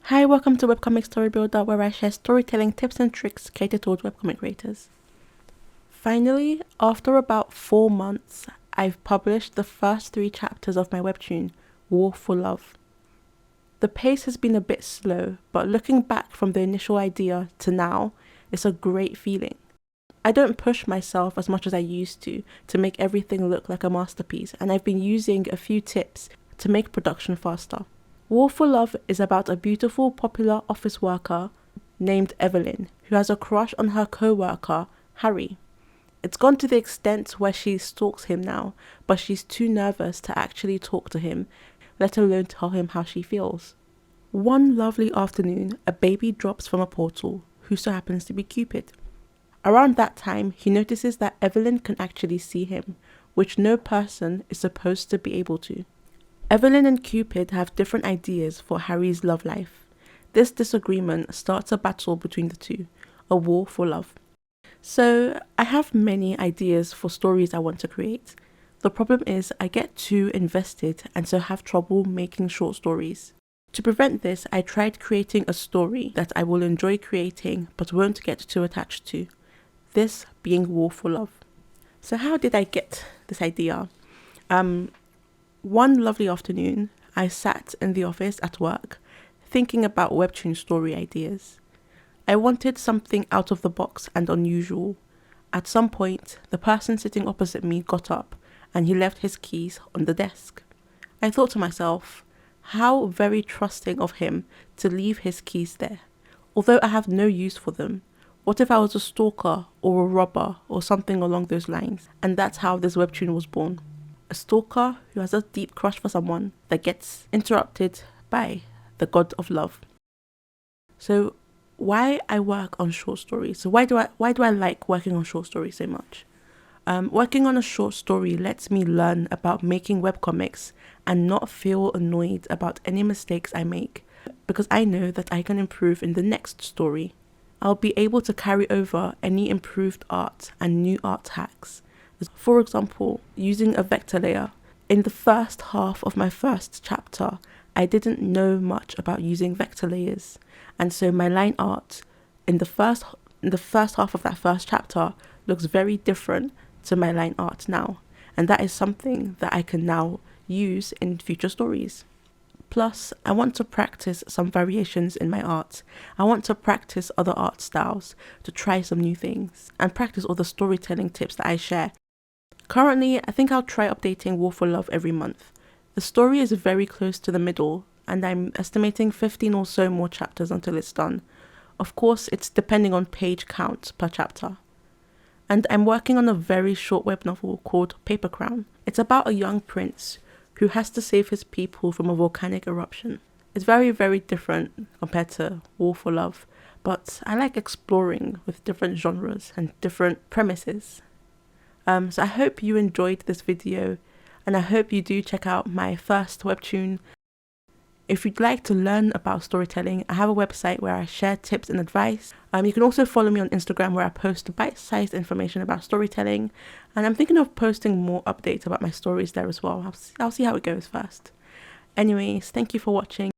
Hi, welcome to Webcomic Story Builder, where I share storytelling tips and tricks catered towards webcomic creators. Finally, after about 4 months, I've published the first 3 chapters of my webtoon, War for Love. The pace has been a bit slow, but looking back from the initial idea to now, it's a great feeling. I don't push myself as much as I used to make everything look like a masterpiece, and I've been using a few tips to make production faster. War for Love is about a beautiful, popular office worker named Evelyn, who has a crush on her co-worker, Harry. It's gone to the extent where she stalks him now, but she's too nervous to actually talk to him, let alone tell him how she feels. One lovely afternoon, a baby drops from a portal, who so happens to be Cupid. Around that time, he notices that Evelyn can actually see him, which no person is supposed to be able to. Evelyn and Cupid have different ideas for Harry's love life. This disagreement starts a battle between the two, a war for love. So, I have many ideas for stories I want to create. The problem is I get too invested and so have trouble making short stories. To prevent this, I tried creating a story that I will enjoy creating but won't get too attached to. This being War for Love. So how did I get this idea? One lovely afternoon, I sat in the office at work, thinking about webtoon story ideas. I wanted something out of the box and unusual. At some point, the person sitting opposite me got up and he left his keys on the desk. I thought to myself, how very trusting of him to leave his keys there. Although I have no use for them, what if I was a stalker or a robber or something along those lines? And that's how this webtoon was born. A stalker who has a deep crush for someone that gets interrupted by the god of love. So why I work on short stories? So why do I like working on short stories so much? Working on a short story lets me learn about making webcomics and not feel annoyed about any mistakes I make, because I know that I can improve in the next story. I'll be able to carry over any improved art and new art hacks. For example, using a vector layer. In the first half of my first chapter, I didn't know much about using vector layers, and so my line art in the first half of that first chapter looks very different to my line art now, and that is something that I can now use in future stories. Plus, I want to practice some variations in my art. I want to practice other art styles, to try some new things, and practice all the storytelling tips that I share. Currently, I think I'll try updating War for Love every month. The story is very close to the middle, and I'm estimating 15 or so more chapters until it's done. Of course, it's depending on page count per chapter. And I'm working on a very short web novel called Paper Crown. It's about a young prince who has to save his people from a volcanic eruption. It's very, very different compared to War for Love, but I like exploring with different genres and different premises. So I hope you enjoyed this video, and I hope you do check out my first webtoon. If you'd like to learn about storytelling, I have a website where I share tips and advice. You can also follow me on Instagram, where I post bite-sized information about storytelling, and I'm thinking of posting more updates about my stories there as well. I'll see how it goes first. Anyways, thank you for watching.